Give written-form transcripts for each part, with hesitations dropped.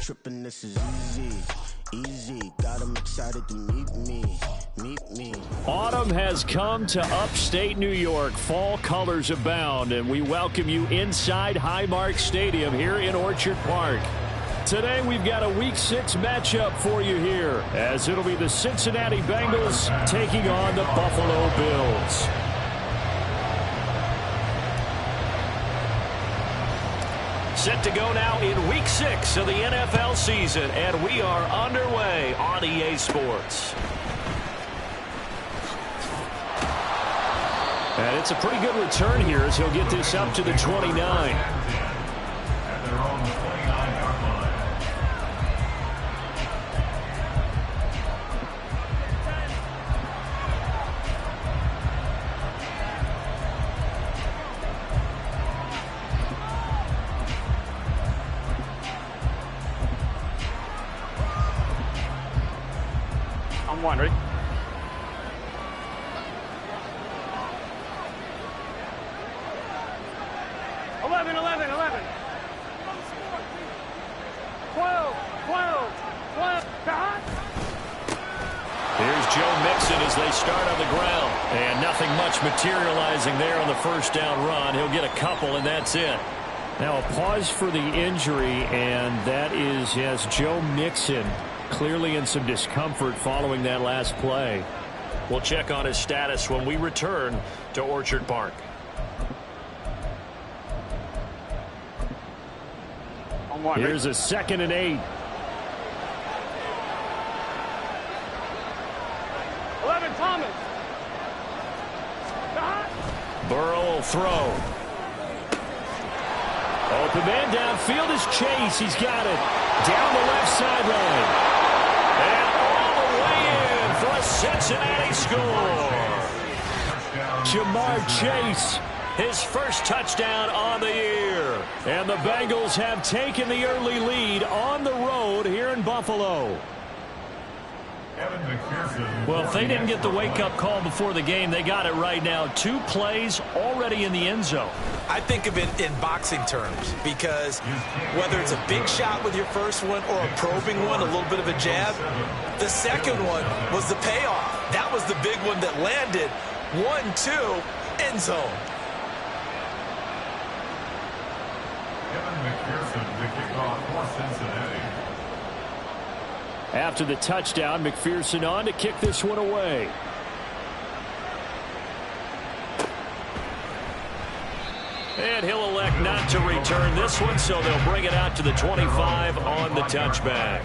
tripping, this is easy. Easy, got them excited to meet me. Autumn has come to upstate New York. Fall colors abound, and we welcome you inside Highmark Stadium here in Orchard Park. Today we've got a Week 6 matchup for you here, as it'll be the Cincinnati Bengals taking on the Buffalo Bills. Set to go now in Week 6 of the NFL season, and we are underway on EA Sports. And it's a pretty good return here as he'll get this up to the 29. I'm wondering. As they start on the ground, and nothing much materializing there on the first down run. He'll get a couple, and that's it. Now a pause for the injury, and that is, yes, Joe Mixon clearly in some discomfort following that last play. We'll check on his status when we return to Orchard Park. Here's a 2nd and 8. Burrow will throw. Open man downfield is Chase. He's got it. Down the left sideline. And all the way in for a Cincinnati score. Jamar Chase, his first touchdown on the year. And the Bengals have taken the early lead on the road here in Buffalo. Well, if they didn't get the wake-up call before the game, they got it right now. 2 plays already in the end zone. I think of it in boxing terms, because whether it's a big shot with your first one or a probing one, a little bit of a jab, the second one was the payoff. That was the big one that landed. 1-2, end zone. Kevin McPherson, the kickoff for Cincinnati. After the touchdown, McPherson on to kick this one away. And he'll elect not to return this one, so they'll bring it out to the 25 on the touchback.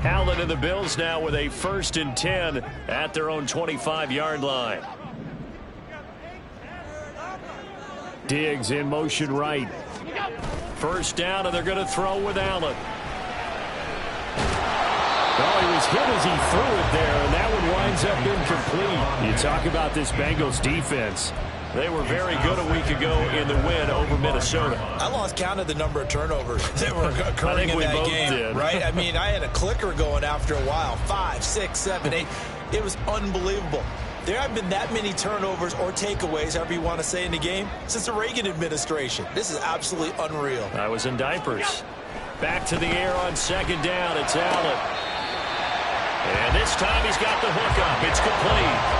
Allen and the Bills now with a 1st and 10 at their own 25-yard line. Diggs in motion right. First down, and they're going to throw with Allen. Well, he was hit as he threw it there, and that one winds up incomplete. You talk about this Bengals defense. They were very good a week ago in the win over Minnesota. I lost count of the number of turnovers that were occurring in that game, right? I mean, I had a clicker going after a while. 5, 6, 7, 8. It was unbelievable. There haven't been that many turnovers or takeaways, however you want to say, in the game since the Reagan administration. This is absolutely unreal. I was in diapers. Back to the air on 2nd down. It's Allen. And this time he's got the hook up. It's complete.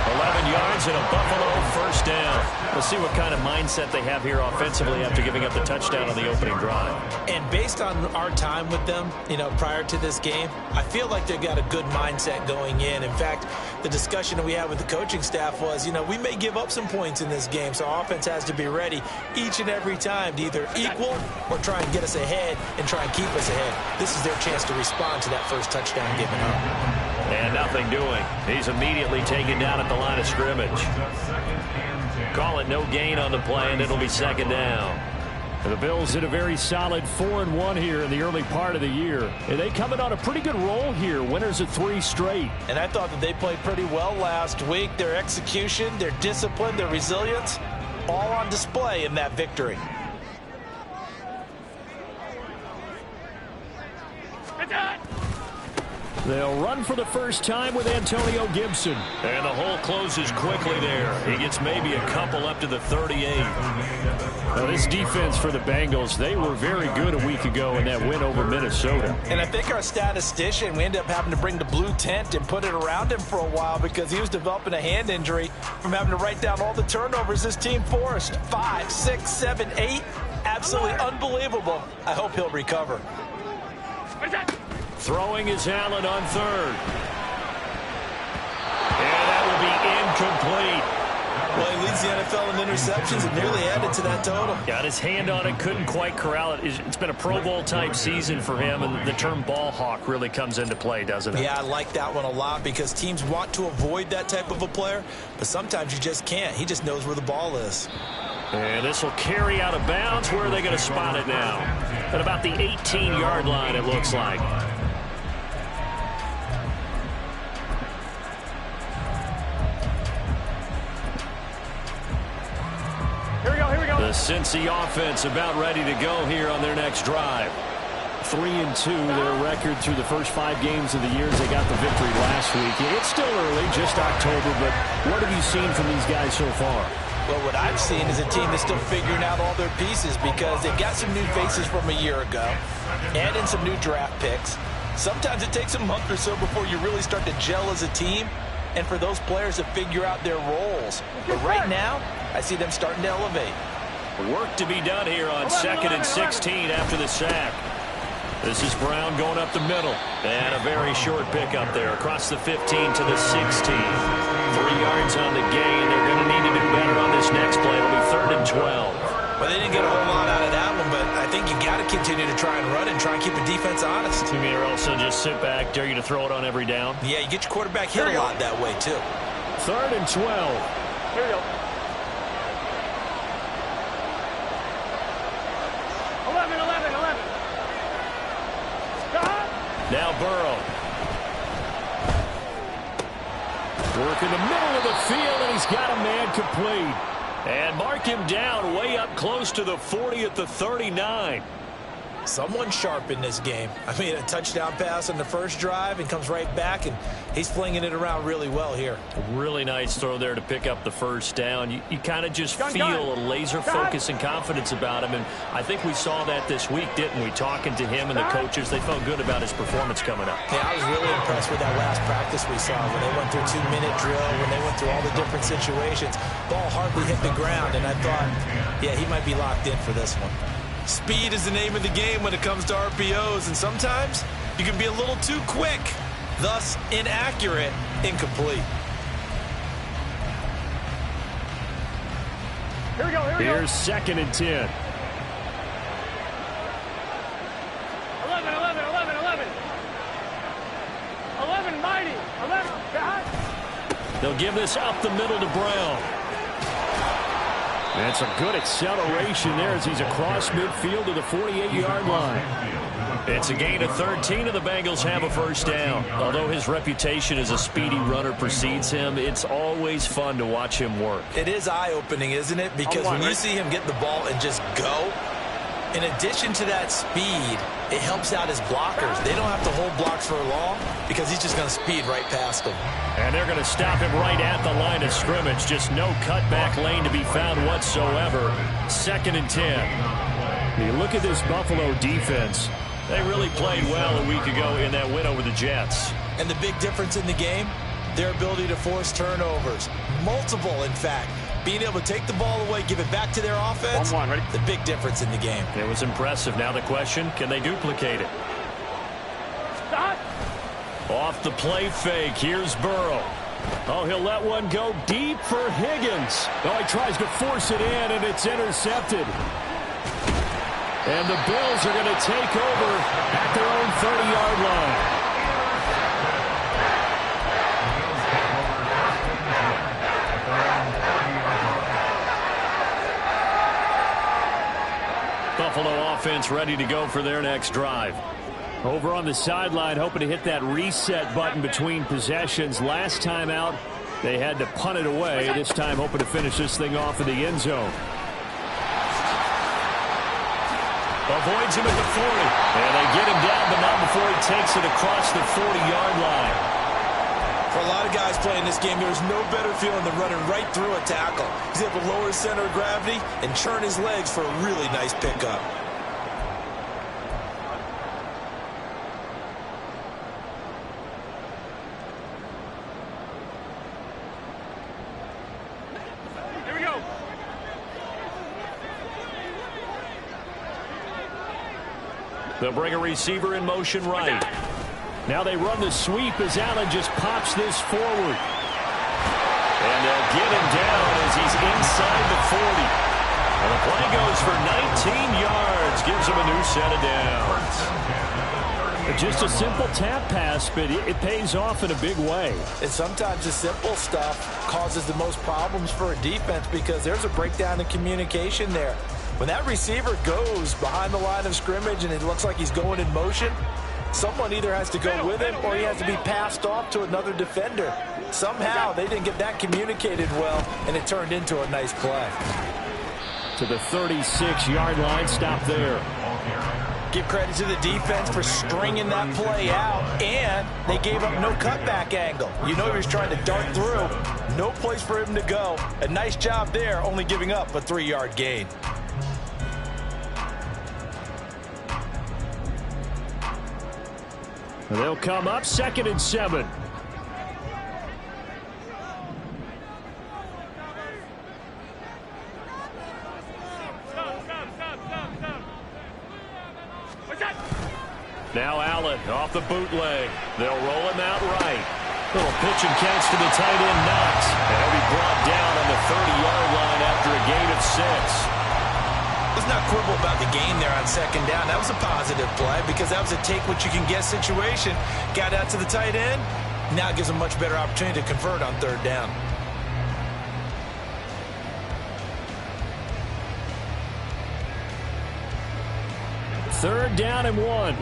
11 yards and a Buffalo first down. We'll see what kind of mindset they have here offensively after giving up the touchdown on the opening drive. And based on our time with them, prior to this game, I feel like they've got a good mindset going in. In fact, the discussion that we had with the coaching staff was, we may give up some points in this game, so our offense has to be ready each and every time to either equal or try and get us ahead and try and keep us ahead. This is their chance to respond to that first touchdown given up. And nothing doing. He's immediately taken down at the line of scrimmage. Call it no gain on the play, and it'll be 2nd down. The Bills in a very solid 4-1 here in the early part of the year. And they coming on a pretty good roll here. Winners of 3 straight. And I thought that they played pretty well last week. Their execution, their discipline, their resilience, all on display in that victory. They'll run for the first time with Antonio Gibson. And the hole closes quickly there. He gets maybe a couple up to the 38. Now, this defense for the Bengals, they were very good a week ago in that win over Minnesota. And I think our statistician, we ended up having to bring the blue tent and put it around him for a while because he was developing a hand injury from having to write down all the turnovers this team forced. 5, 6, 7, 8. Absolutely unbelievable. I hope he'll recover. Throwing is Allen on third. And that will be incomplete. Well, he leads the NFL in interceptions and nearly added to that total. Got his hand on it, couldn't quite corral it. It's been a Pro Bowl-type season for him, and the term ball hawk really comes into play, doesn't it? Yeah, I like that one a lot because teams want to avoid that type of a player, but sometimes you just can't. He just knows where the ball is. And this will carry out of bounds. Where are they going to spot it now? At about the 18-yard line, it looks like. Here we go. The Cincy offense about ready to go here on their next drive. 3-2, their record through the first 5 games of the year as they got the victory last week. It's still early, just October, but what have you seen from these guys so far? Well, what I've seen is a team that's still figuring out all their pieces because they've got some new faces from a year ago and in some new draft picks. Sometimes it takes a month or so before you really start to gel as a team and for those players to figure out their roles. But right now, I see them starting to elevate. Work to be done here on 2nd and 16 after the sack. This is Brown going up the middle. And a very short pickup there across the 15 to the 16. 3 yards on the gain. They're going to need to do better on this next play. It'll be 3rd and 12. Well, they didn't get a whole lot out of that one, but I think you got to continue to try and run and try and keep the defense honest. You mean or else they'll just sit back, dare you to throw it on every down? Yeah, you get your quarterback hit a lot that way, too. 3rd and 12. Here we go. 11. Stop. Now Burrow. Work in the middle of the field, and he's got a man complete. And mark him down way up close to the 40 at the 39. Someone sharp in this game. I mean, a touchdown pass on the first drive and comes right back, and he's flinging it around really well here. Really nice throw there to pick up the first down. You kind of just feel a laser focus and confidence about him, and I think we saw that this week, didn't we? Talking to him and the coaches, they felt good about his performance coming up. Yeah, I was really impressed with that last practice we saw when they went through 2-minute drill, when they went through all the different situations. Ball hardly hit the ground, and I thought, yeah, he might be locked in for this one. Speed is the name of the game when it comes to RPOs, and sometimes you can be a little too quick, thus inaccurate, incomplete. Here we go. Here's 2nd and 10. 11. 11, mighty. 11, God. They'll give this up the middle to Brown. That's a good acceleration there as he's across midfield to the 48-yard line. It's a gain of 13, and the Bengals have a first down. Although his reputation as a speedy runner precedes him, it's always fun to watch him work. It is eye-opening, isn't it? Because when you see him get the ball and just go, in addition to that speed, it helps out his blockers. They don't have to hold blocks for long because he's just going to speed right past them. And they're going to stop him right at the line of scrimmage. Just no cutback lane to be found whatsoever. 2nd and 10. You look at this Buffalo defense. They really played well a week ago in that win over the Jets. And the big difference in the game, their ability to force turnovers. Multiple, in fact. Being able to take the ball away, give it back to their offense, ready? The big difference in the game. It was impressive. Now the question, can they duplicate it? Stop. Off the play fake, here's Burrow. Oh, he'll let one go deep for Higgins. Oh, he tries to force it in, and it's intercepted. And the Bills are going to take over at their own 30-yard line. Buffalo offense ready to go for their next drive. Over on the sideline, hoping to hit that reset button between possessions. Last time out, they had to punt it away. This time, hoping to finish this thing off in the end zone. Avoids him at the 40. And they get him down, but not before he takes it across the 40-yard line. For a lot of guys playing this game, there's no better feeling than running right through a tackle. He's able to lower his center of gravity and churn his legs for a really nice pickup. Here we go. They'll bring a receiver in motion right. Now they run the sweep as Allen just pops this forward. And they'll get him down as he's inside the 40. And the play goes for 19 yards. Gives him a new set of downs. Just a simple tap pass, but it pays off in a big way. And sometimes the simple stuff causes the most problems for a defense because there's a breakdown in communication there. When that receiver goes behind the line of scrimmage and it looks like he's going in motion, someone either has to go with him or he has to be passed off to another defender. Somehow they didn't get that communicated well, and it turned into a nice play. To the 36-yard line, stop there. Give credit to the defense for stringing that play out, and they gave up no cutback angle. You know he was trying to dart through. No place for him to go. A nice job there, only giving up a 3-yard gain. They'll come up 2nd and 7. Now Allen off the bootleg. They'll roll him out right. Little pitch and catch to the tight end, Knox. And he'll be brought down on the 30-yard line after a gain of 6. Let's not quibble about the gain there on 2nd down. That was a positive play because that was a take-what-you-can-get situation. Got out to the tight end. Now it gives them much better opportunity to convert on 3rd down. Third down and 1.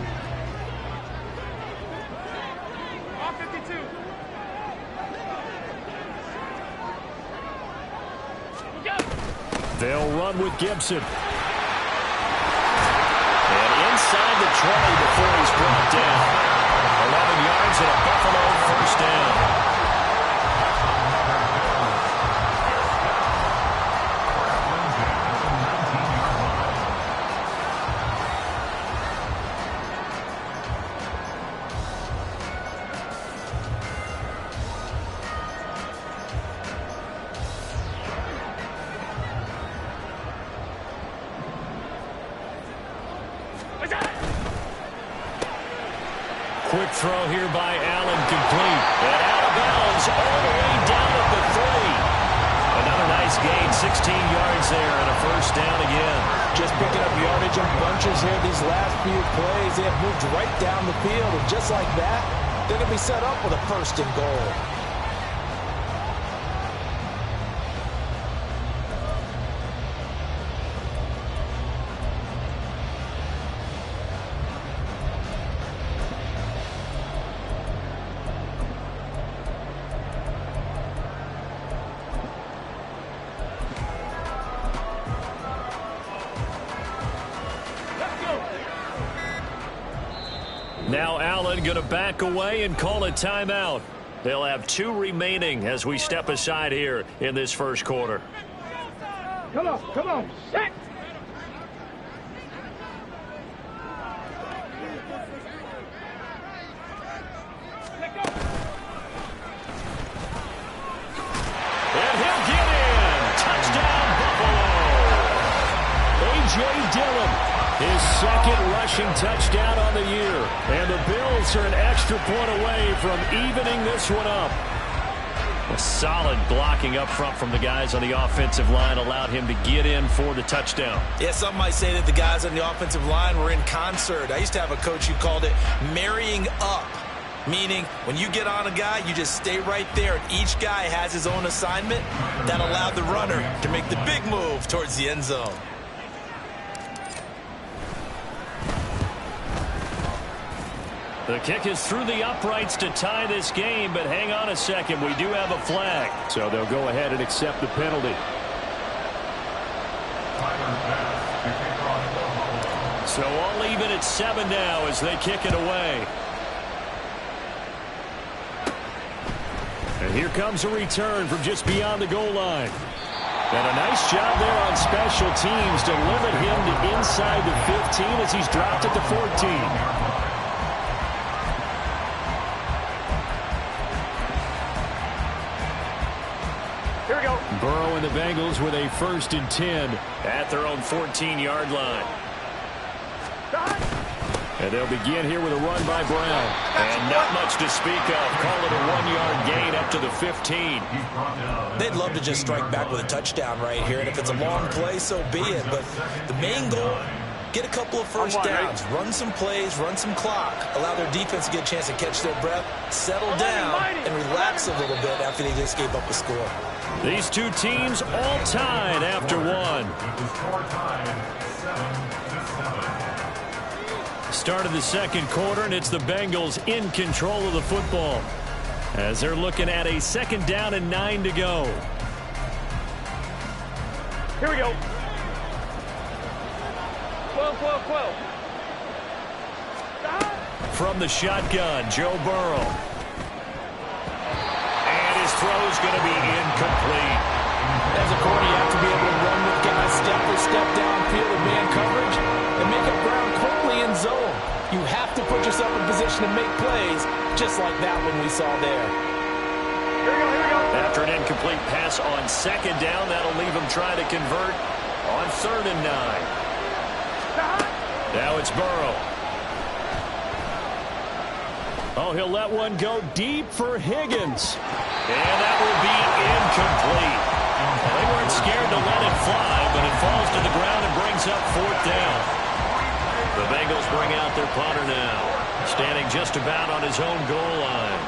They'll run with Gibson. And inside the 20 before he's brought down. 11 yards and a Buffalo 1st down. Quick throw here by Allen, complete. And out of bounds all the way down at the 3. Another nice gain, 16 yards there, and a 1st down again. Just picking up yardage in bunches here these last few plays. They have moved right down the field, and just like that, they're going to be set up with a 1st and goal. Now Allen going to back away and call a timeout. They'll have 2 remaining as we step aside here in this 1st quarter. Come on, set. And he'll get in. Touchdown, Buffalo. A.J. Dillon, his 2nd rushing touchdown on the year. And the Bills are an extra point away from evening this one up. A solid blocking up front from the guys on the offensive line allowed him to get in for the touchdown. Yeah, some might say that the guys on the offensive line were in concert. I used to have a coach who called it marrying up, meaning when you get on a guy, you just stay right there, and each guy has his own assignment. That allowed the runner to make the big move towards the end zone. The kick is through the uprights to tie this game, but hang on a second. We do have a flag. So they'll go ahead and accept the penalty. So all even at 7 now as they kick it away. And here comes a return from just beyond the goal line. And a nice job there on special teams to limit him to inside the 15 as he's dropped at the 14. Here we go. Burrow and the Bengals with a 1st and 10 at their own 14-yard line. And they'll begin here with a run by Brown. And not much to speak of. Call it a 1-yard gain up to the 15. They'd love to just strike back with a touchdown right here. And if it's a long play, so be it. But the main goal, get a couple of first downs. Run some plays, run some clock. Allow their defense to get a chance to catch their breath, settle down, and relax a little bit after they just gave up a score. These two teams all tied after one. Start of the second quarter, and it's the Bengals in control of the football as they're looking at a 2nd down and 9 to go. Here we go. 12. From the shotgun, Joe Burrow. And his throw's going to be incomplete. As a corner, you have to be able to run with guys step for step downfield in man coverage and make up ground quickly in zone. You have to put yourself in position to make plays, just like that one we saw there. Here we go. After an incomplete pass on 2nd down, that'll leave him trying to convert on 3rd and 9. Now it's Burrow. Oh, he'll let one go deep for Higgins. And that will be incomplete. Well, they weren't scared to let it fly, but it falls to the ground and brings up 4th down. The Bengals bring out their punter now, standing just about on his own goal line.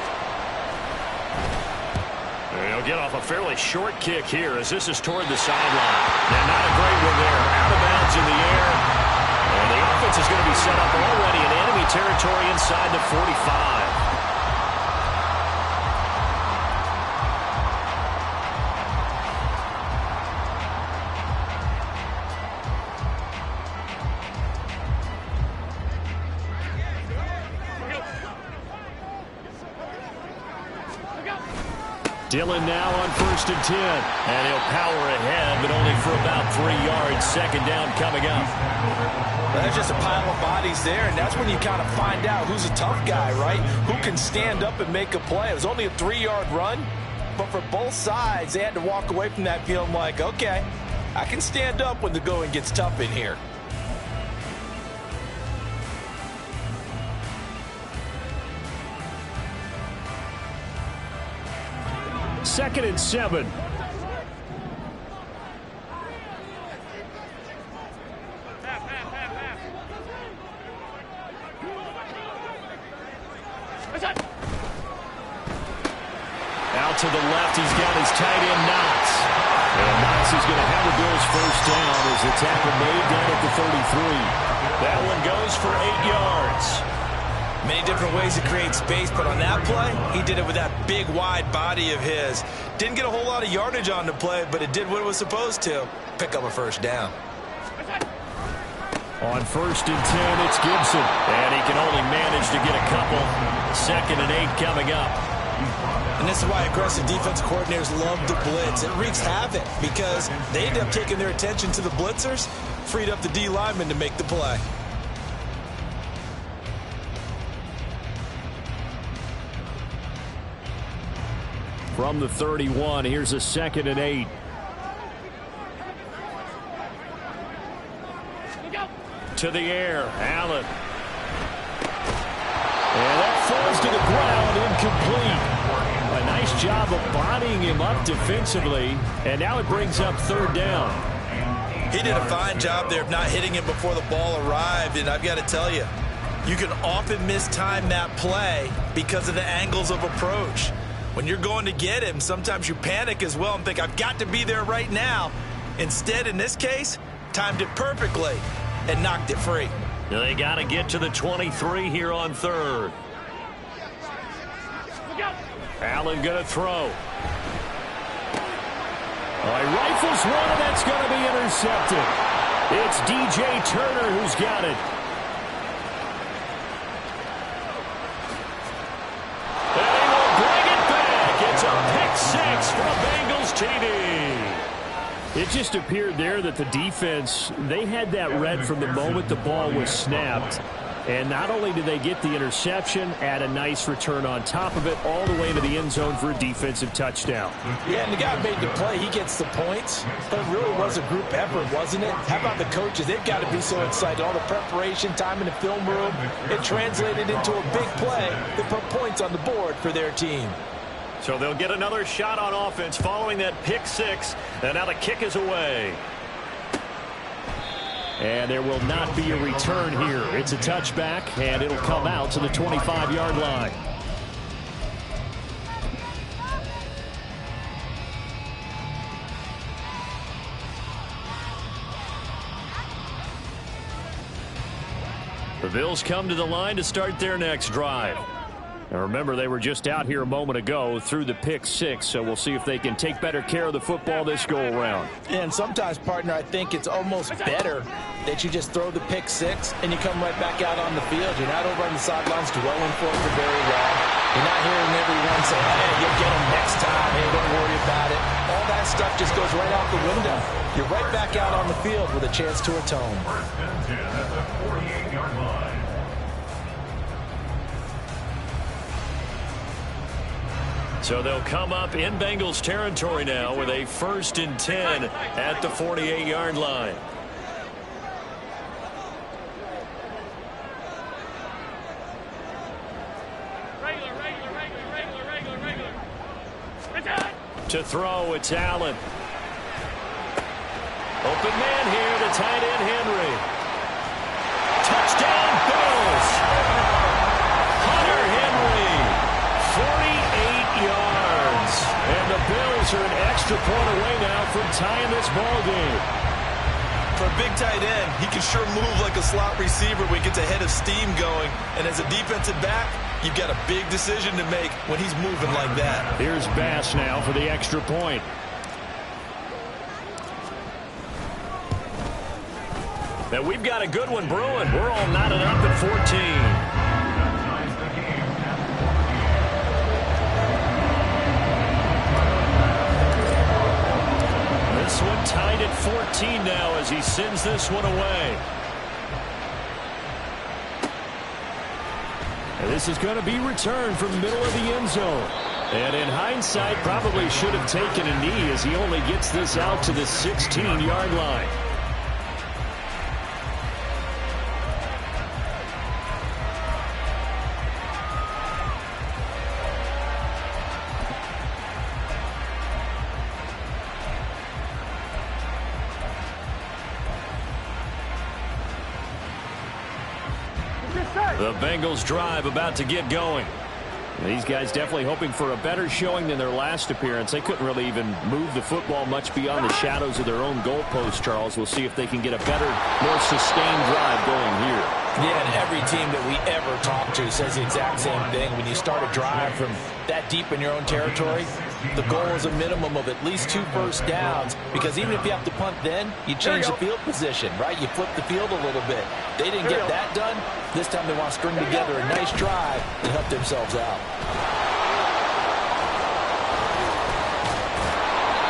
He'll get off a fairly short kick here as this is toward the sideline. And not a great one there. Out of bounds in the air. And the offense is going to be set up already in enemy territory inside the 45. Dillon now on 1st and 10. And he'll power ahead, but only for about 3 yards. 2nd down coming up. That's just a pile of bodies there, and that's when you kind of find out who's a tough guy, right? Who can stand up and make a play. It was only a 3-yard run, but for both sides, they had to walk away from that feeling like, okay, I can stand up when the going gets tough in here. Second and 7. Out to the left, he's got his tight end Knox. And Knox is going to have the Bills 1st down as the tackle made down at the 33. That one goes for 8 yards. Many different ways to create space, but on that play, he did it with that big, wide body of his. Didn't get a whole lot of yardage on the play, but it did what it was supposed to. Pick up a 1st down. On 1st and 10, it's Gibson. And he can only manage to get a couple. 2nd and 8 coming up. And this is why aggressive defense coordinators love to blitz. It wreaks havoc because they end up taking their attention to the blitzers, freed up the D lineman to make the play. From the 31, here's a 2nd and 8. To the air, Allen. And that falls to the ground, incomplete. A nice job of bodying him up defensively, and now it brings up 3rd down. He did a fine job there of not hitting him before the ball arrived, and I've got to tell you, you can often mistime that play because of the angles of approach. When you're going to get him, sometimes you panic as well and think, I've got to be there right now. Instead, in this case, timed it perfectly and knocked it free. They got to get to the 23 here on 3rd. Allen going to throw. He rifles one, and that's going to be intercepted. It's DJ Turner who's got it. It just appeared there that the defense, they had that read from the moment the ball was snapped. And not only did they get the interception, add a nice return on top of it, all the way to the end zone for a defensive touchdown. Yeah, and the guy made the play. He gets the points. But it really was a group effort, wasn't it? How about the coaches? They've got to be so excited. All the preparation, time in the film room, it translated into a big play that put points on the board for their team. So they'll get another shot on offense following that pick six. And now the kick is away. And there will not be a return here. It's a touchback, and it'll come out to the 25-yard line. The Bills come to the line to start their next drive. Now remember, they were just out here a moment ago through the pick six, so we'll see if they can take better care of the football this go-around. And sometimes, partner, I think it's almost better that you just throw the pick six and you come right back out on the field. You're not over on the sidelines dwelling for it for very long. You're not hearing everyone say, hey, you'll get them next time. Hey, don't worry about it. All that stuff just goes right out the window. You're right back out on the field with a chance to atone. First and 10 at the 48-yard line. So they'll come up in Bengals territory now with a 1st and 10 at the 48-yard line. To throw, it's Allen. Open man here, the tight end Henry. Touchdown Bills! Hunter Henry, 48 yards. And the Bills are an extra point away now from tying this ball game. For a big tight end, he can sure move like a slot receiver when he gets a head of steam going. And as a defensive back, you've got a big decision to make when he's moving like that. Here's Bass now for the extra point. Now we've got a good one brewing. We're all knotted up at 14. This one tied at 14 now as he sends this one away. And this is going to be returned from the middle of the end zone. And in hindsight, probably should have taken a knee as he only gets this out to the 16-yard line. The Bengals drive about to get going. These guys definitely hoping for a better showing than their last appearance. They couldn't really even move the football much beyond the shadows of their own goalpost, Charles. We'll see if they can get a better, more sustained drive going here. Yeah, and every team that we ever talk to says the exact same thing. When you start a drive from that deep in your own territory, the goal is a minimum of at least 2 first downs, because even if you have to punt then, you change the field position, right? You flip the field a little bit. They didn't get that done. This time they want to string together a nice drive and help themselves out.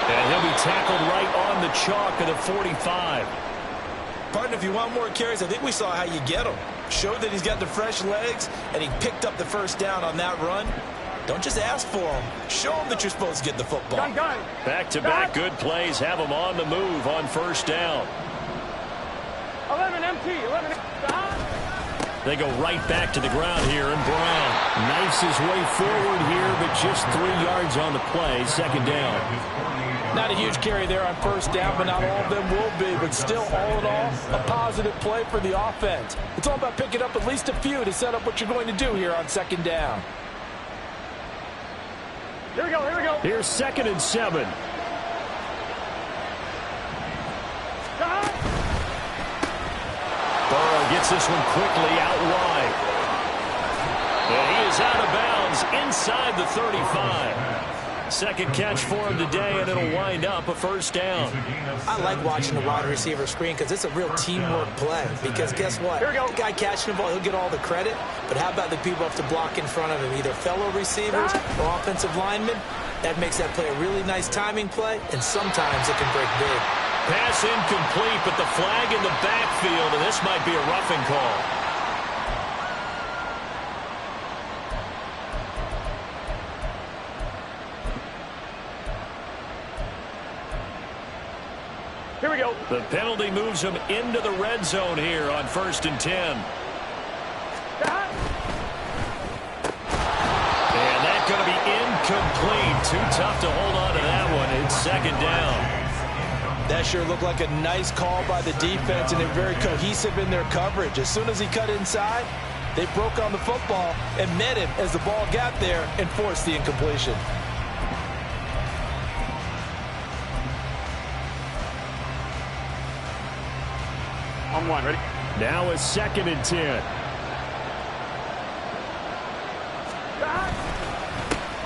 And he'll be tackled right on the chalk at the 45. Partner, if you want more carries, I think we saw how you get him. Showed that he's got the fresh legs, and he picked up the first down on that run. Don't just ask for him. Show him that you're supposed to get the football. Back-to-back good plays have him on the move on first down. 11 MT, 11 They go right back to the ground here, and Brown knifes his way forward here, but just 3 yards on the play, second down. Not a huge carry there on first down, but not all of them will be. But still, all in all, a positive play for the offense. It's all about picking up at least a few to set up what you're going to do here on second down. Here we go, here we go. Here's 2nd and 7. Burrow gets this one quickly out wide. And he is out of bounds inside the 35. Second catch for him today, and it'll wind up a first down. I like watching the wide receiver screen because it's a real teamwork play. Because guess what? Here we go. The guy catching the ball, he'll get all the credit. But how about the people have to block in front of him, either fellow receivers or offensive linemen? That makes that play a really nice timing play, and sometimes it can break big. Pass incomplete, but the flag in the backfield, and this might be a roughing call. Here we go. The penalty moves him into the red zone here on 1st and 10. And that's going to be incomplete. Too tough to hold on to that one. It's 2nd down. That sure looked like a nice call by the defense, and they're very cohesive in their coverage. As soon as he cut inside, they broke on the football and met him as the ball got there and forced the incompletion. On one, ready? Now a 2nd and 10.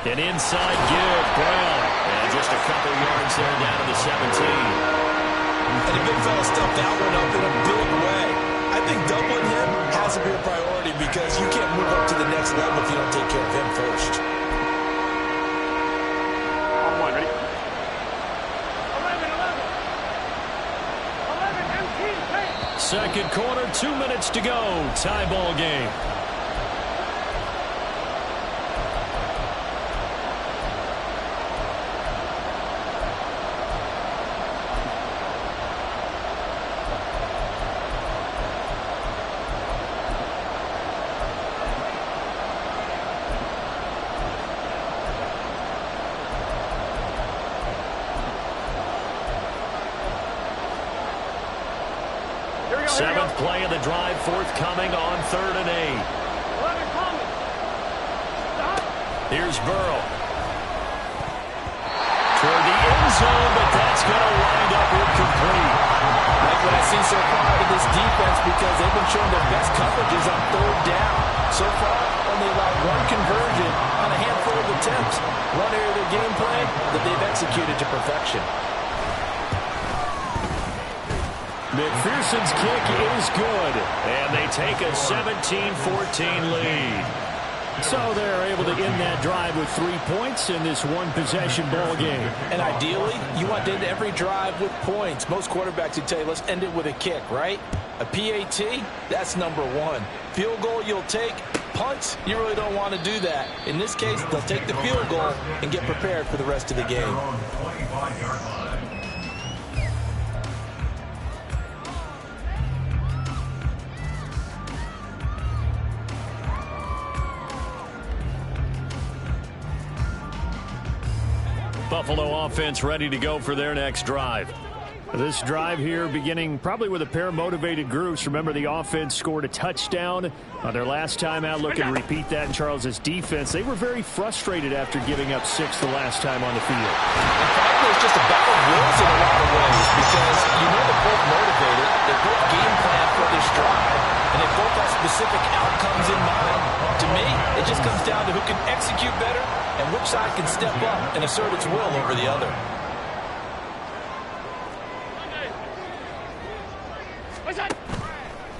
An inside give, Brown. And just a couple yards there down to the 17. And the big fella stuffed that one up in a big way. I think doubling him has to be a priority because you can't move up to the next level if you don't take care of him first. On one, ready? 11, empty, hey. 2nd quarter, 2 minutes to go. Tie ball game. Seventh play of the drive forthcoming on 3rd and 8. 11, Thomas. Stop. Here's Burrow. Toward the end zone, but that's going to wind up incomplete. Like what I see so far out of this defense because they've been showing their best coverages on 3rd down. So far, only allowed one conversion on a handful of attempts. One area of their game plan that they've executed to perfection. McPherson's kick is good, and they take a 17-14 lead. So they're able to end that drive with 3 points in this one-possession ball game. And ideally, you want to end every drive with points. Most quarterbacks would tell you, let's end it with a kick, right? A PAT, that's number 1. Field goal you'll take. Punts, you really don't want to do that. In this case, they'll take the field goal and get prepared for the rest of the game. Buffalo offense ready to go for their next drive. This drive here beginning probably with a pair of motivated groups. Remember, the offense scored a touchdown on their last time out. Looking to repeat that in Charles's defense. They were very frustrated after giving up 6 the last time on the field. And frankly, it's just a battle of wills in a lot of ways because you know they're both motivated. They both game plan for this drive, and they both have specific outcomes in mind. To me, it just comes down to who can execute better and which side can step up and assert its will over the other.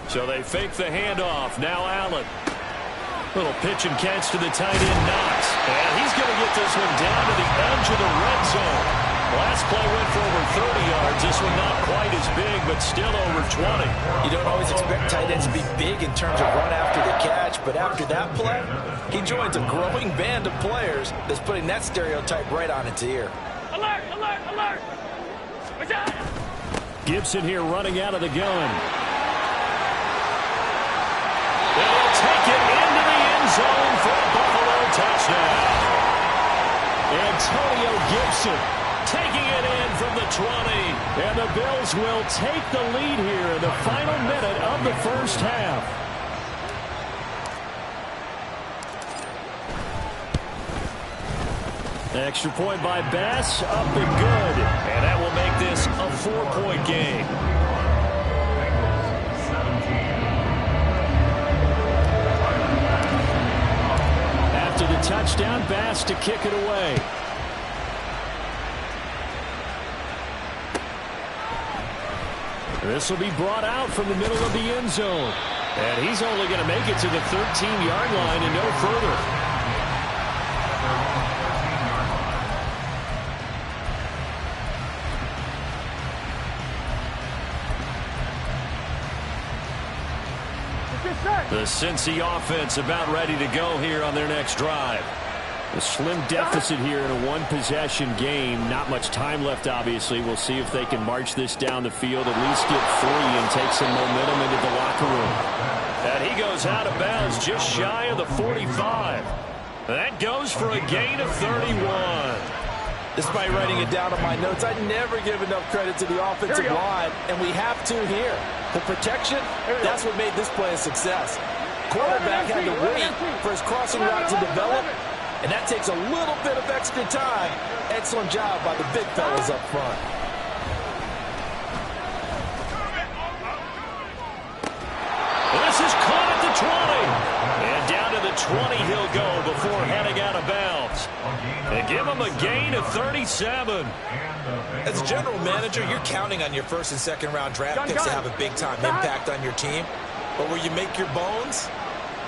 So they fake the handoff. Now Allen. Little pitch and catch to the tight end, Knox. And he's going to get this one down to the edge of the red zone. Last play went for over 30 yards. This one not quite as big, but still over 20. You don't always expect tight ends to be big in terms of run after the catch, but after that play, he joins a growing band of players that's putting that stereotype right on its ear. Alert, alert, alert. Gibson here running out of the gun. They'll take it into the end zone for a Buffalo touchdown. Antonio Gibson taking it in from the 20. And the Bills will take the lead here in the final minute of the first half. Extra point by Bass, up and good. And that will make this a 4-point game. After the touchdown, Bass to kick it away. This will be brought out from the middle of the end zone. And he's only going to make it to the 13-yard line and no further. The Cincy offense about ready to go here on their next drive. A slim deficit here in a one-possession game. Not much time left, obviously. We'll see if they can march this down the field, at least get 3 and take some momentum into the locker room. And he goes out of bounds just shy of the 45. That goes for a gain of 31. Despite writing it down on my notes, I never give enough credit to the offensive line, and we have to here. The protection, that's what made this play a success. Quarterback had to wait for his crossing route to develop, and that takes a little bit of extra time. Excellent job by the big fellas up front. This is caught at the 20. And down to the 20 he'll go before heading out of bounds. They give him a gain of 37. As a general manager, you're counting on your first and second round draft picks to have a big-time impact on your team. But where you make your bones,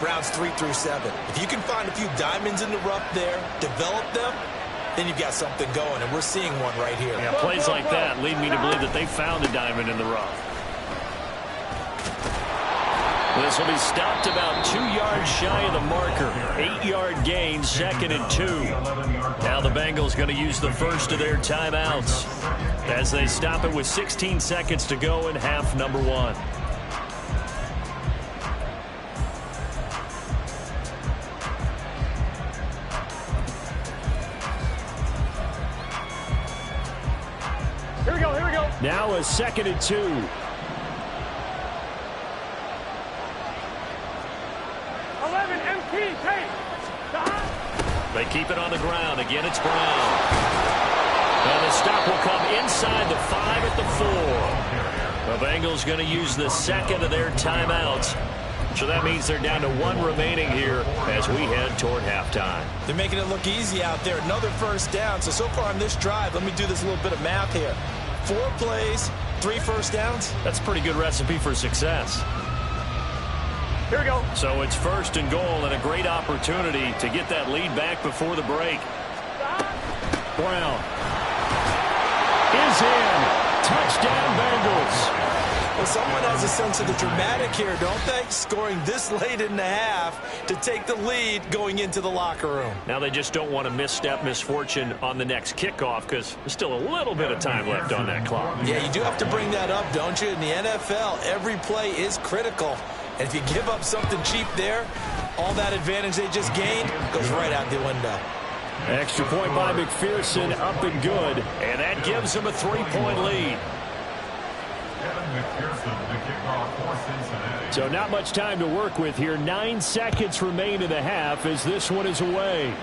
rounds 3 through 7. If you can find a few diamonds in the rough there, develop them, then you've got something going, and we're seeing one right here. Yeah, plays like that lead me to believe that they found a diamond in the rough. This will be stopped about 2 yards shy of the marker. 8-yard gain, 2nd and 2. Now the Bengals going to use the first of their timeouts as they stop it with 16 seconds to go in half number 1. Here we go, here we go. Now a 2nd and 2. They keep it on the ground. Again, it's Brown. And the stop will come inside the 5 at the 4. The Bengals going to use the second of their timeouts. So that means they're down to 1 remaining here as we head toward halftime. They're making it look easy out there. Another first down. So far on this drive, let me do this little bit of math here. 4 plays, 3 first downs. That's a pretty good recipe for success. Here we go. So it's 1st and goal and a great opportunity to get that lead back before the break. Brown is in. Touchdown Bengals. Well, someone has a sense of the dramatic here, don't they? Scoring this late in the half to take the lead going into the locker room. Now they just don't want to misfortune on the next kickoff because there's still a little bit of time left on that clock. Yeah, you do have to bring that up, don't you? In the NFL, every play is critical. And if you give up something cheap there, all that advantage they just gained goes right out the window. Extra point by McPherson, up and good. And that gives them a 3-point lead. So not much time to work with here. 9 seconds remain in the half as this one is away.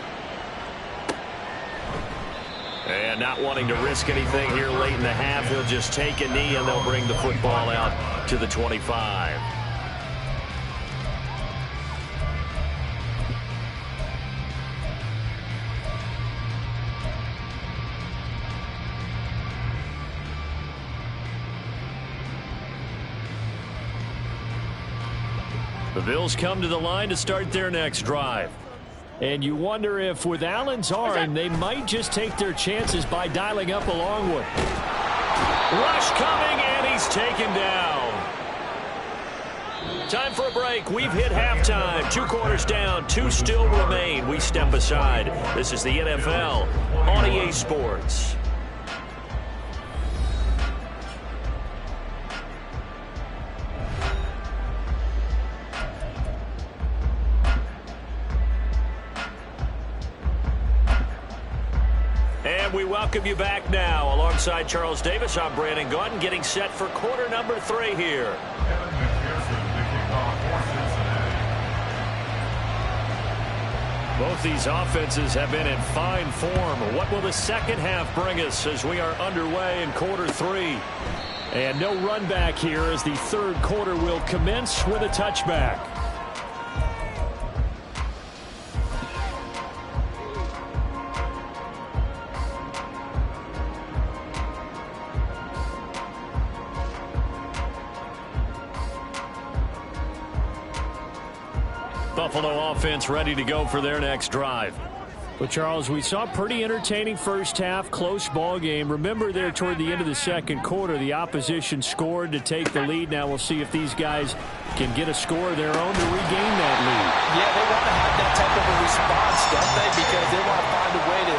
And not wanting to risk anything here late in the half, he'll just take a knee and they'll bring the football out to the 25. The Bills come to the line to start their next drive. And you wonder if with Allen's arm, they might just take their chances by dialing up a long one. Rush coming, and he's taken down. Time for a break. We've hit halftime. 2 quarters down, 2 still remain. We step aside. This is the NFL on EA Sports. And we welcome you back now. Alongside Charles Davis, I'm Brandon Gaudin, getting set for quarter number 3 here. Both these offenses have been in fine form. What will the second half bring us as we are underway in quarter 3? And no run back here as the third quarter will commence with a touchback. Buffalo offense ready to go for their next drive. Well, Charles, we saw a pretty entertaining first half, close ball game. Remember there toward the end of the second quarter, the opposition scored to take the lead. Now we'll see if these guys can get a score of their own to regain that lead. Yeah, they want to have that type of a response, don't they? Because they want to find a way to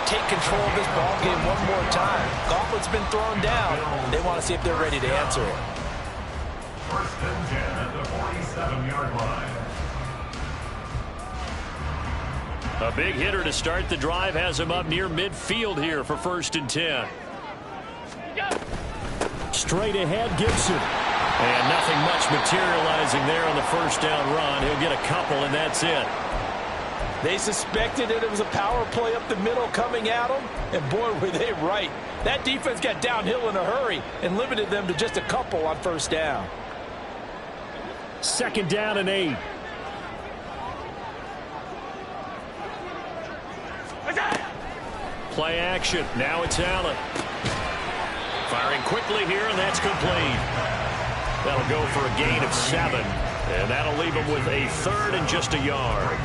take control of this ball game one more time. Gauntlet's been thrown down. They want to see if they're ready to answer it. First and 10 at the 47-yard line. A big hitter to start the drive has him up near midfield here for first and 10. Straight ahead, Gibson. And nothing much materializing there on the first down run. He'll get a couple, and that's it. They suspected it was a power play up the middle coming at them, and boy, were they right. That defense got downhill in a hurry and limited them to just a couple on first down. Second down and 8. Play action. Now it's Allen. Firing quickly here, and that's complete. That'll go for a gain of 7. And that'll leave him with a third and just a yard.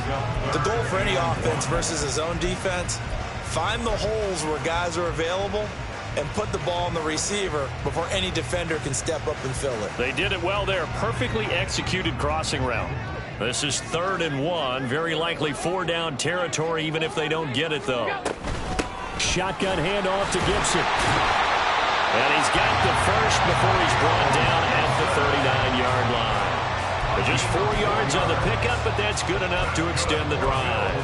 The goal for any offense versus his own defense, find the holes where guys are available and put the ball on the receiver before any defender can step up and fill it. They did it well there. Perfectly executed crossing route. This is 3rd and 1. Very likely 4-down territory, even if they don't get it, though. Shotgun handoff to Gibson. And he's got the first before he's brought down at the 39-yard line. Just 4 yards on the pickup, but that's good enough to extend the drive.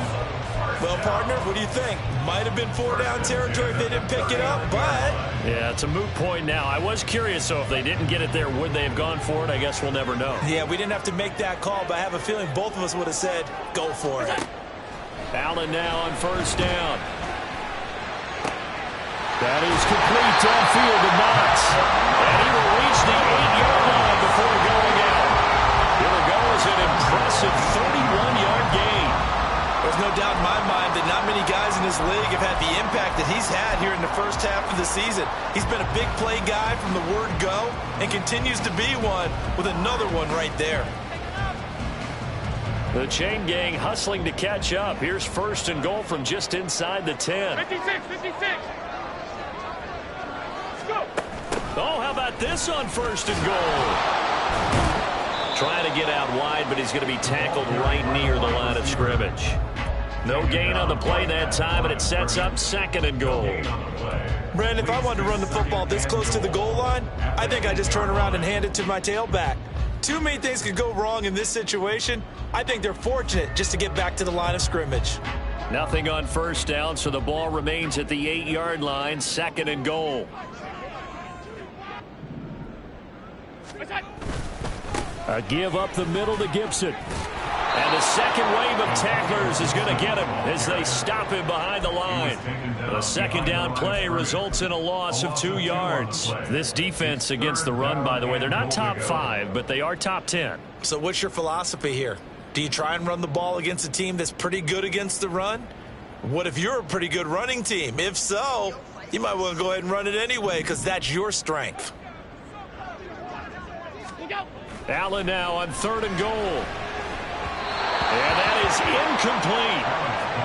Well, partner, what do you think? Might have been 4-down territory if they didn't pick it up, but... Yeah, it's a moot point now. I was curious, so if they didn't get it there, would they have gone for it? I guess we'll never know. Yeah, we didn't have to make that call, but I have a feeling both of us would have said, go for it. Allen now on first down. That is complete downfield to Knox. And he will reach the 8-yard line before going out. Here it goes, an impressive 31-yard gain. There's no doubt in my mind that not many guys in this league have had the impact that he's had here in the first half of the season. He's been a big play guy from the word go and continues to be one with another one right there. The chain gang hustling to catch up. Here's first and goal from just inside the 10. 56, 56. Let's go. Oh, how about this on first and goal? Trying to get out wide, but he's going to be tackled right near the line of scrimmage. No gain on the play that time, and it sets up 2nd and goal. Brandon, if I wanted to run the football this close to the goal line, I think I just turn around and hand it to my tailback. Too many things could go wrong in this situation. I think they're fortunate just to get back to the line of scrimmage. Nothing on first down, so the ball remains at the 8-yard line, 2nd and goal. A give up the middle to Gibson. And the second wave of tacklers is going to get him as they stop him behind the line. The second down play results in a loss of 2 yards. This defense against the run, by the way, they're not top 5, but they are top 10. So what's your philosophy here? Do you try and run the ball against a team that's pretty good against the run? What if you're a pretty good running team? If so, you might want to go ahead and run it anyway because that's your strength. Allen now on 3rd and goal. And that is incomplete.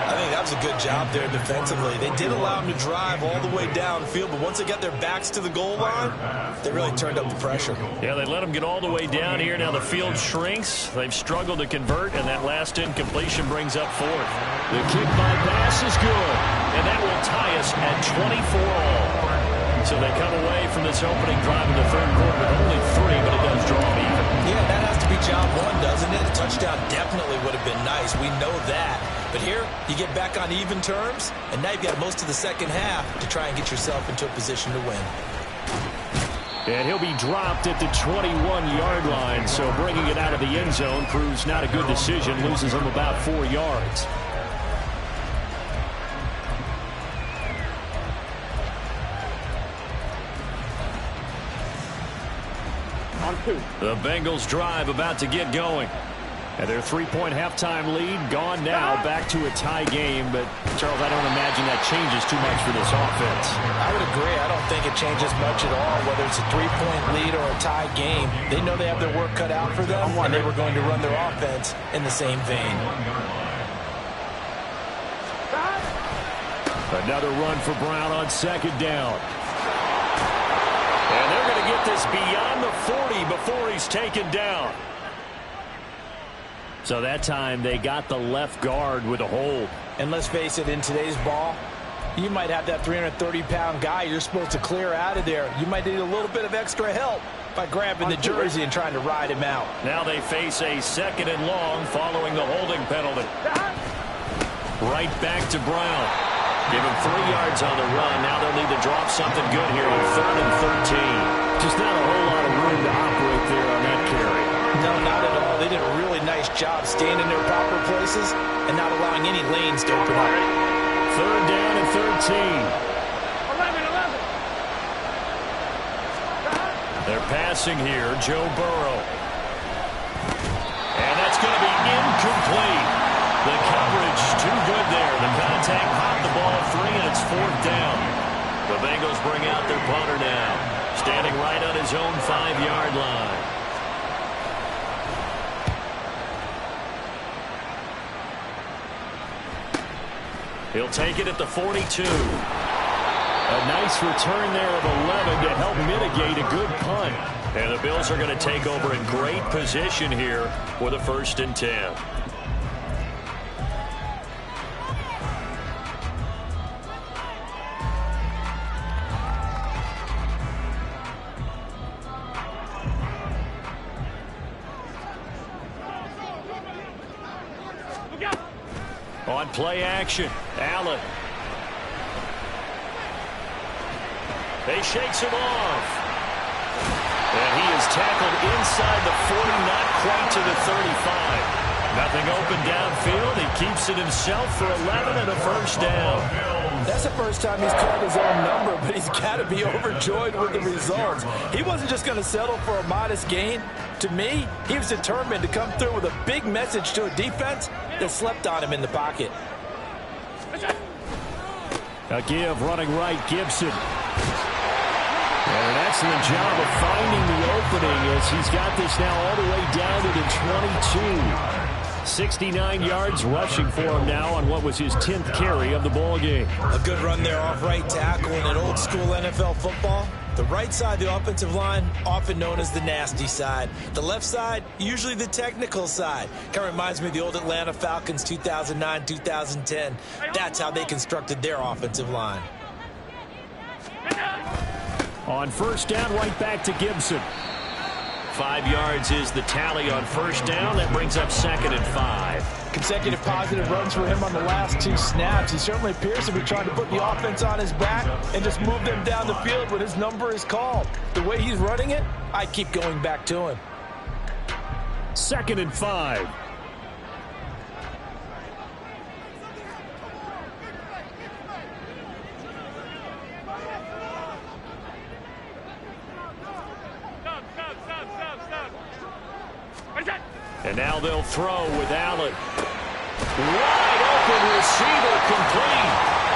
I think that was a good job there defensively. They did allow him to drive all the way downfield, but once they got their backs to the goal line, they really turned up the pressure. Yeah, they let him get all the way down here. Now the field shrinks. They've struggled to convert, and that last incompletion brings up 4th. The kick by pass is good, and that will tie us at 24 all. So they come away from this opening drive in the 3rd quarter with only 3, but it does draw them even. Yeah, that has to be job 1, doesn't it? A touchdown definitely would have been nice. We know that. But here, you get back on even terms, and now you've got most of the second half to try and get yourself into a position to win. And he'll be dropped at the 21-yard line, so bringing it out of the end zone proves not a good decision, loses him about 4 yards. The Bengals drive about to get going. And their 3-point halftime lead gone now, back to a tie game. But, Charles, I don't imagine that changes too much for this offense. I would agree. I don't think it changes much at all, whether it's a 3-point lead or a tie game. They know they have their work cut out for them, and they were going to run their offense in the same vein. Another run for Brown on second down. And they're going to get this beyond the 40 before he's taken down. So that time they got the left guard with a hold. And let's face it, in today's ball, you might have that 330-pound guy you're supposed to clear out of there. You might need a little bit of extra help by grabbing the jersey and trying to ride him out. Now they face a 2nd and long following the holding penalty. Right back to Brown. Give him 3 yards on the run. Now they'll need to drop something good here on 3rd and 13. Just not a whole lot of room to operate there on that carry. No, not at all. They did a really nice job staying in their proper places and not allowing any lanes to open up. 3rd down and 13. 11. They're passing here, Joe Burrow. And that's going to be incomplete. The coverage too good there. The contact popped the ball free, and it's 4th down. The Bengals bring out their punter now, standing right on his own 5-yard line. He'll take it at the 42. A nice return there of 11 to help mitigate a good punt. And the Bills are going to take over in great position here with a 1st and 10. On play action, Allen. They shakes him off. And he is tackled inside the 40, not quite to the 35. Nothing open downfield. He keeps it himself for 11 and a 1st down. That's the first time he's called his own number, but he's got to be overjoyed with the results. He wasn't just going to settle for a modest gain. To me, he was determined to come through with a big message to a defense that slept on him in the pocket. A give running right, Gibson. And an excellent job of finding the opening as he's got this now all the way down to the 22. 69 yards rushing for him now on what was his 10th carry of the ball game. A good run there off right tackle in an old school NFL football. The right side, the offensive line, often known as the nasty side. The left side, usually the technical side. Kind of reminds me of the old Atlanta Falcons 2009, 2010. That's how they constructed their offensive line. On 1st down, right back to Gibson. 5 yards is the tally on 1st down. That brings up 2nd and 5. Consecutive positive runs for him on the last 2 snaps. He certainly appears to be trying to put the offense on his back and just move them down the field when his number is called. The way he's running it, I keep going back to him. 2nd and 5. And now they'll throw with Allen. Wide open receiver complete.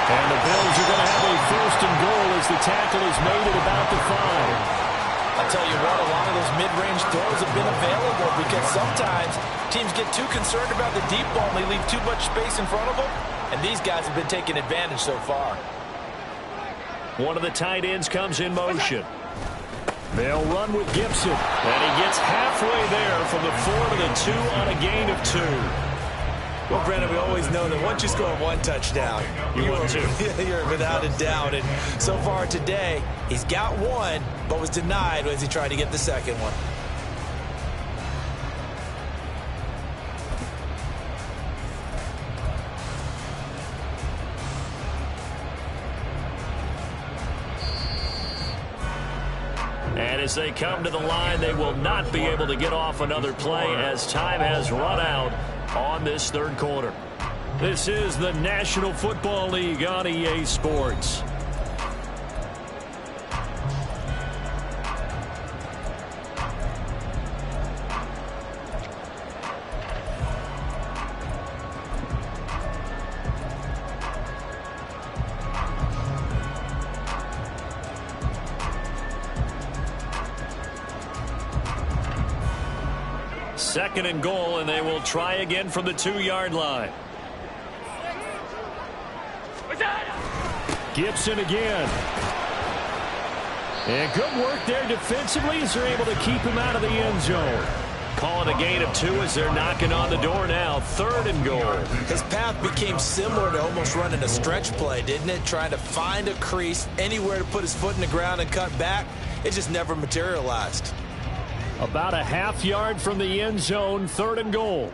And the Bills are going to have a 1st and goal as the tackle is made at about the 5. I'll tell you what, a lot of those mid-range throws have been available because sometimes teams get too concerned about the deep ball and they leave too much space in front of them. And these guys have been taking advantage so far. One of the tight ends comes in motion. They'll run with Gibson. And he gets halfway there from the 4 to the 2 on a gain of 2. Well, Brandon, we always know that once you score 1 touchdown, you're without a doubt. And so far today, he's got 1, but was denied as he tried to get the 2nd one. And as they come to the line, they will not be able to get off another play as time has run out on this 3rd quarter. This is the National Football League on EA Sports. Second and goal, and they will try again from the 2-yard line. Gibson again. And good work there defensively as they're able to keep him out of the end zone. Calling a gain of 2 as they're knocking on the door now. 3rd and goal. His path became similar to almost running a stretch play, didn't it? Trying to find a crease, anywhere to put his foot in the ground and cut back. It just never materialized. About a half yard from the end zone. 3rd and goal.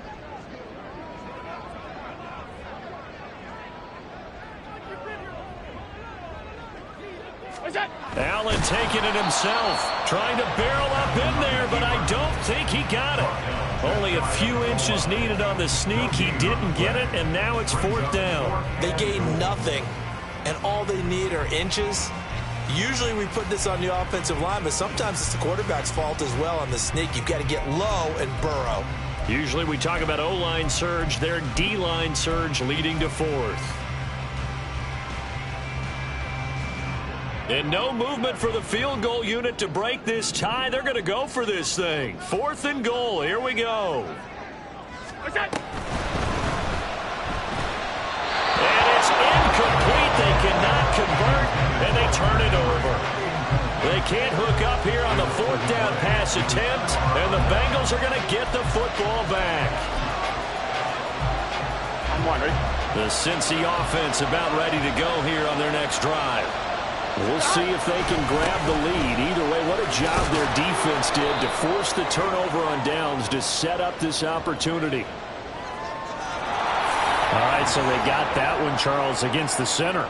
Allen taking it himself, trying to barrel up in there, but I don't think he got it. Only a few inches needed on the sneak. He didn't get it, and now it's 4th down. They gained nothing, and all they need are inches. Usually we put this on the offensive line, but sometimes it's the quarterback's fault as well on the sneak. You've got to get low and burrow. Usually we talk about O-line surge, their D-line surge leading to 4th. And no movement for the field goal unit to break this tie. They're going to go for this thing. 4th and goal. Here we go. And it's incomplete. They cannot convert, and they turn it over. They can't hook up here on the 4th down pass attempt, and the Bengals are going to get the football back. I'm wondering. The Cincy offense about ready to go here on their next drive. We'll see if they can grab the lead. Either way, what a job their defense did to force the turnover on downs to set up this opportunity. All right, so they got that one, Charles, against the center.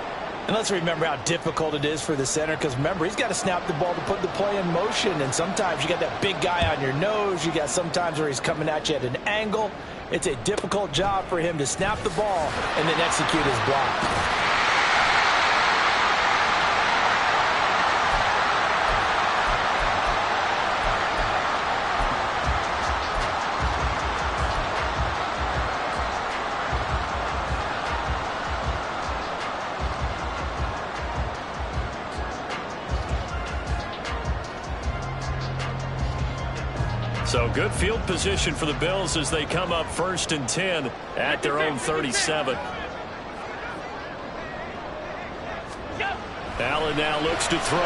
And let's remember how difficult it is for the center, because remember, he's got to snap the ball to put the play in motion, and sometimes you got that big guy on your nose. You got sometimes where he's coming at you at an angle. It's a difficult job for him to snap the ball and then execute his block. So good field position for the Bills as they come up 1st and 10 at their own 37. Allen now looks to throw.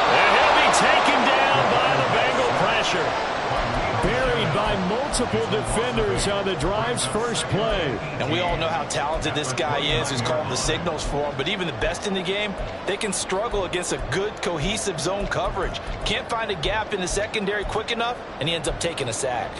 And he'll be taken down by the Bengal pressure. Buried by multiple defenders on the drive's first play. And we all know how talented this guy is who's calling the signals for him. But even the best in the game, they can struggle against a good, cohesive zone coverage. Can't find a gap in the secondary quick enough, and he ends up taking a sack.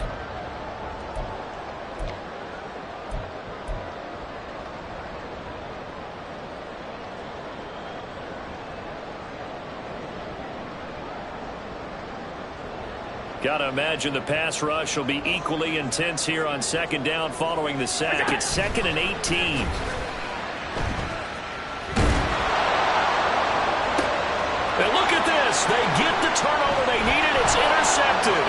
Got to imagine the pass rush will be equally intense here on 2nd down following the sack. It's 2nd and 18. And look at this. They get the turnover they needed. It's intercepted.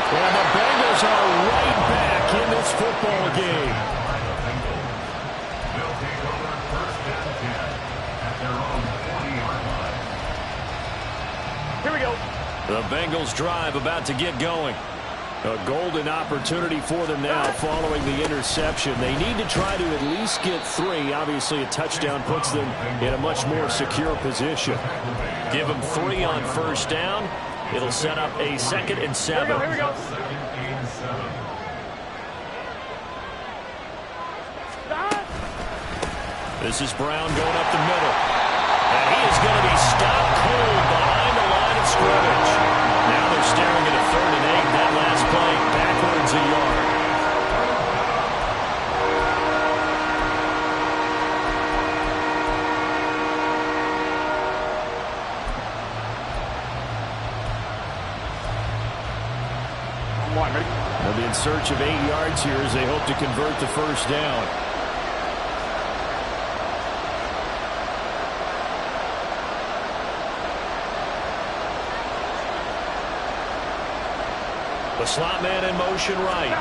And the Bengals are right back in this football game. They'll take over 1st and 10 at their own 40-yard line. Here we go. The Bengals drive about to get going. A golden opportunity for them now following the interception. They need to try to at least get 3. Obviously, a touchdown puts them in a much more secure position. Give them 3 on 1st down. It'll set up a 2nd and 7. Here we go. This is Brown going up the middle. And he is going to be stopped cold behind the line of scrimmage. Now they're staring at a 3rd and 8. That last play backwards a yard. They'll be in search of 8 yards here as they hope to convert the 1st down. The slot man in motion right.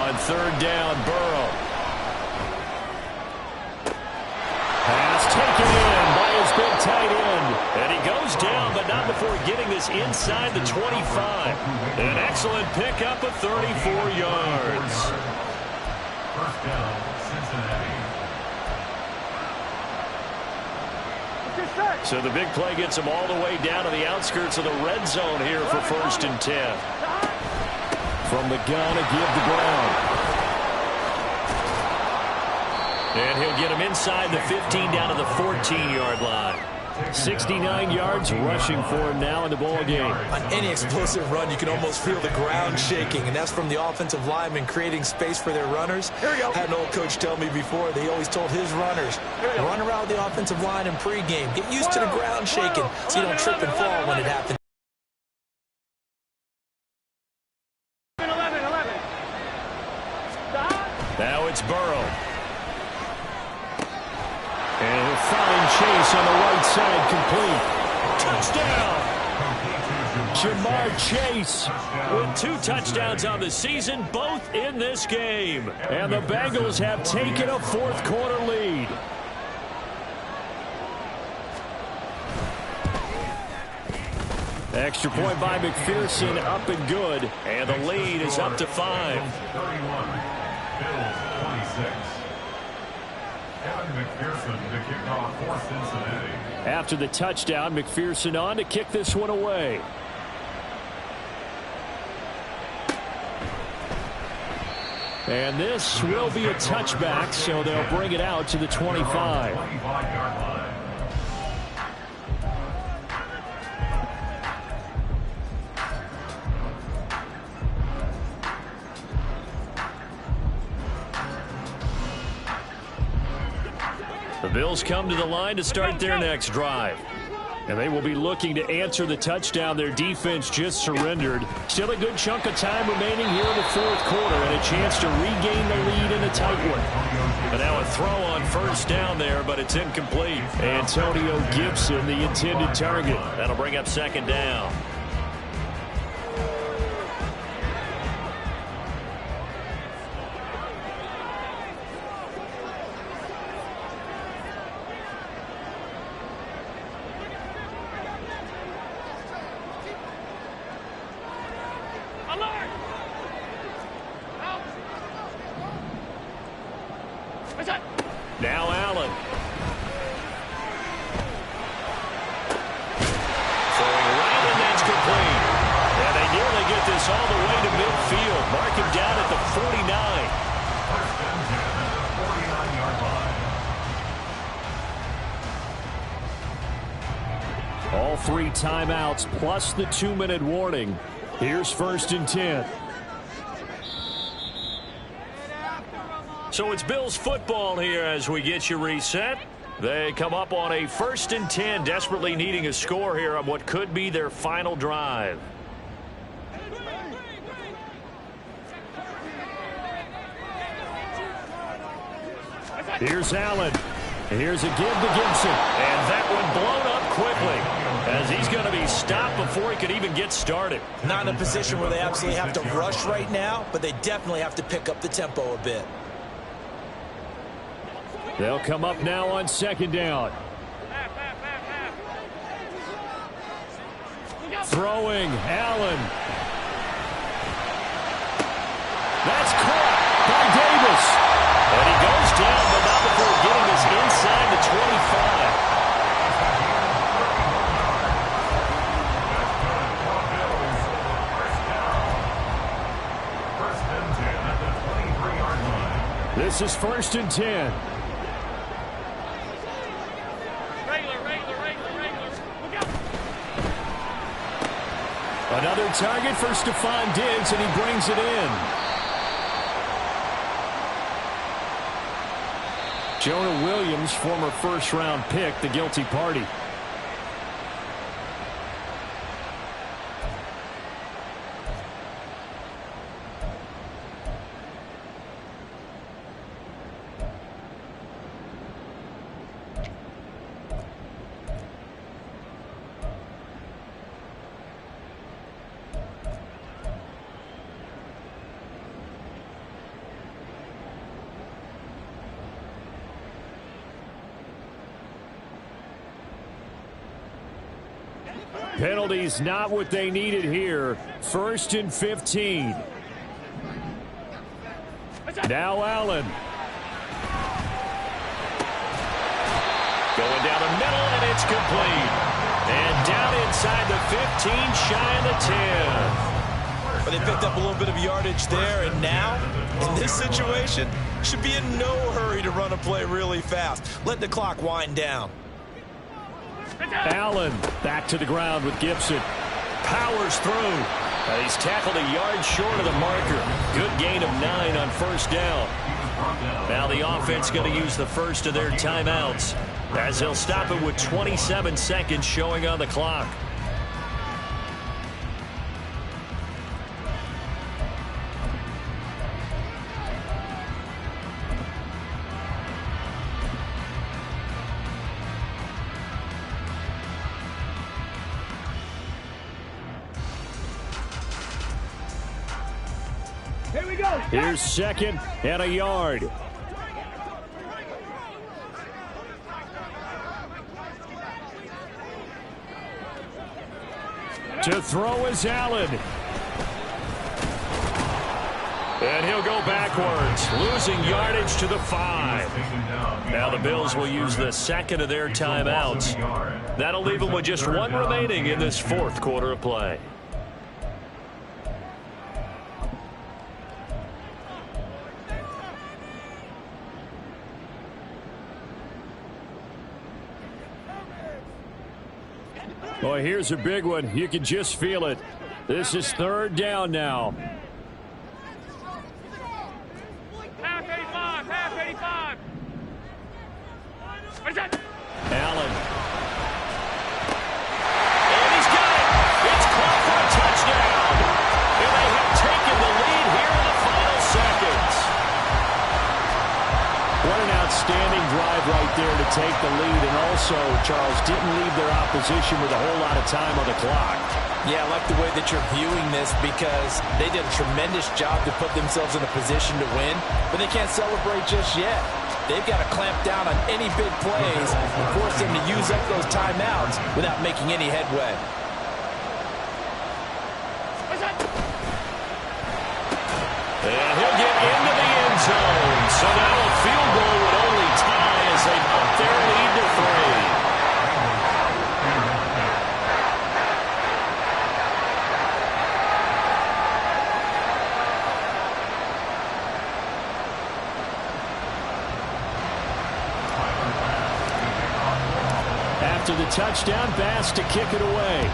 On 3rd down, Burrow. Pass taken in by his big tight end. And he goes down, but not before getting this inside the 25. An excellent pickup of 34 yards. 1st down. Cincinnati. So the big play gets him all the way down to the outskirts of the red zone here for 1st and 10. From the gun, a give to Brown. And he'll get him inside the 15 down to the 14-yard line. 69 yards rushing for him now in the ball game. On any explosive run, you can almost feel the ground shaking, and that's from the offensive linemen creating space for their runners. Here we go. I had an old coach tell me before, they always told his runners, run around the offensive line in pregame. Get used to the ground shaking so you don't trip and fall when it happens. 11. Now it's Burrow. And he'll find Chase on the right side, complete. Touchdown! Jamar Chase with 2 touchdowns on the season, both in this game. And the Bengals have taken a 4th quarter lead. Extra point by McPherson, up and good. And the lead is up to 5. 31. Bills 26. Kevin McPherson to kick off for Cincinnati. After the touchdown, McPherson on to kick this one away. And this will be a touchback, so they'll bring it out to the 25. 25-yard line. The Bills come to the line to start their next drive. And they will be looking to answer the touchdown their defense just surrendered. Still a good chunk of time remaining here in the 4th quarter and a chance to regain the lead in a tight one. And now a throw on 1st down there, but it's incomplete. Antonio Gibson, the intended target. That'll bring up 2nd down. Now Allen. Throwing right, and that's complete. And they nearly get this all the way to midfield. Mark him down at the 49. 1st and 10 at the 49-yard line. All 3 timeouts plus the 2-minute warning. Here's 1st and 10. So it's Bills football here as we get you reset. They come up on a 1st and 10, desperately needing a score here on what could be their final drive. Here's Allen. Here's a give to Gibson. And that one blown up quickly as he's going to be stopped before he could even get started. Not in a position where they absolutely have to rush right now, but they definitely have to pick up the tempo a bit. They'll come up now on 2nd down. Throwing, Allen. That's caught by Davis. And he goes down, but not before getting us inside the 25. This is 1st and 10. Another target for Stephon Diggs, and he brings it in. Jonah Williams, former 1st-round pick, the guilty party. Penalties not what they needed here. 1st and 15. Now Allen. Going down the middle, and it's complete. And down inside the 15, shy of the 10. But they picked up a little bit of yardage there, and now, in this situation, should be in no hurry to run a play really fast. Let the clock wind down. Allen back to the ground with Gibson. Powers through. He's tackled a yard short of the marker. Good gain of 9 on first down. Now the offense going to use the first of their timeouts, as they'll stop it with 27 seconds showing on the clock. Here we go. Here's second and a yard. To throw is Allen. And he'll go backwards, losing yardage to the 5. Now the Bills will use the second of their timeouts. That'll leave them with just 1 remaining in this fourth quarter of play. Boy, here's a big one. You can just feel it. This is third down now. Half 85, half 85. What is that? Allen. And he's got it. It's caught for a touchdown. And they have taken the lead here in the final seconds. What an outstanding drive right there to take the lead. And also, Charles, didn't leave their opposition with a whole lot of time on the clock. Yeah, I like the way that you're viewing this, because they did a tremendous job to put themselves in a position to win, but they can't celebrate just yet. They've got to clamp down on any big plays and force them to use up those timeouts without making any headway. And he'll get into the end zone. So now a field goal would only tie as they bump their lead to 3. After the touchdown, Bass to kick it away.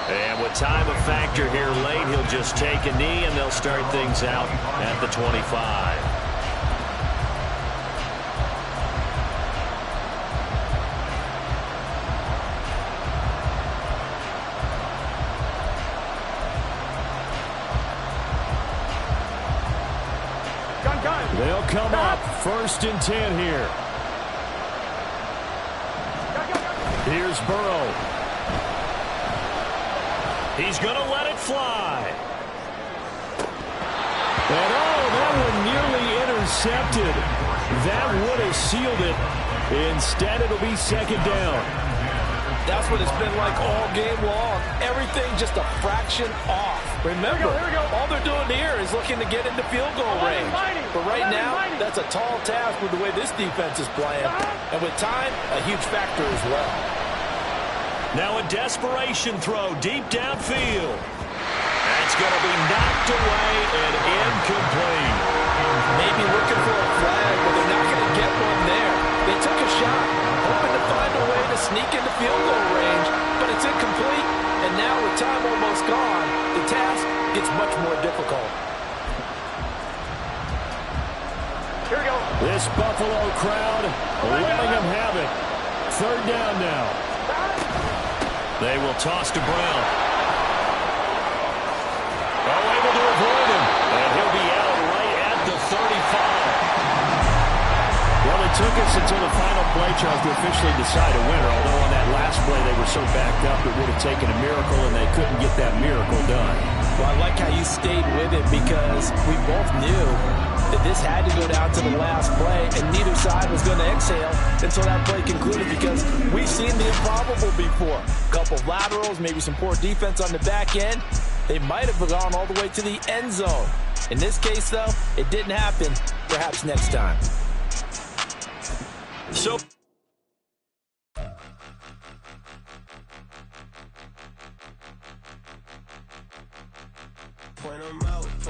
And with time a factor here late, he'll just take a knee, and they'll start things out at the 25. They'll come up 1st and 10 here. Here's Burrow. He's going to let it fly. And that one nearly intercepted. That would have sealed it. Instead, it'll be 2nd down. That's what it's been like all game long. Everything just a fraction off. Remember, all they're doing here is looking to get into field goal range. But right now, that's a tall task with the way this defense is playing. And with time, a huge factor as well. Now a desperation throw deep downfield. That's going to be knocked away and incomplete. Maybe looking for a flag, but they're not going to get one there. They took a shot, hoping to find a way to sneak into field goal range, but it's incomplete. And now with time almost gone, the task gets much more difficult. Here we go. This Buffalo crowd letting them have it. 3rd down now. They will toss to Brown. Able to avoid him. And he'll be out right at the 35. Well, it took us until the final play, Charles, to officially decide a winner. Although on that last play they were so backed up it would have taken a miracle, and they couldn't get that miracle done. Well, I like how you stayed with it, because we both knew that this had to go down to the last play, and neither side was going to exhale until that play concluded, because we've seen the improbable before. A couple of laterals, maybe some poor defense on the back end, they might have gone all the way to the end zone. In this case, though, it didn't happen. Perhaps next time. So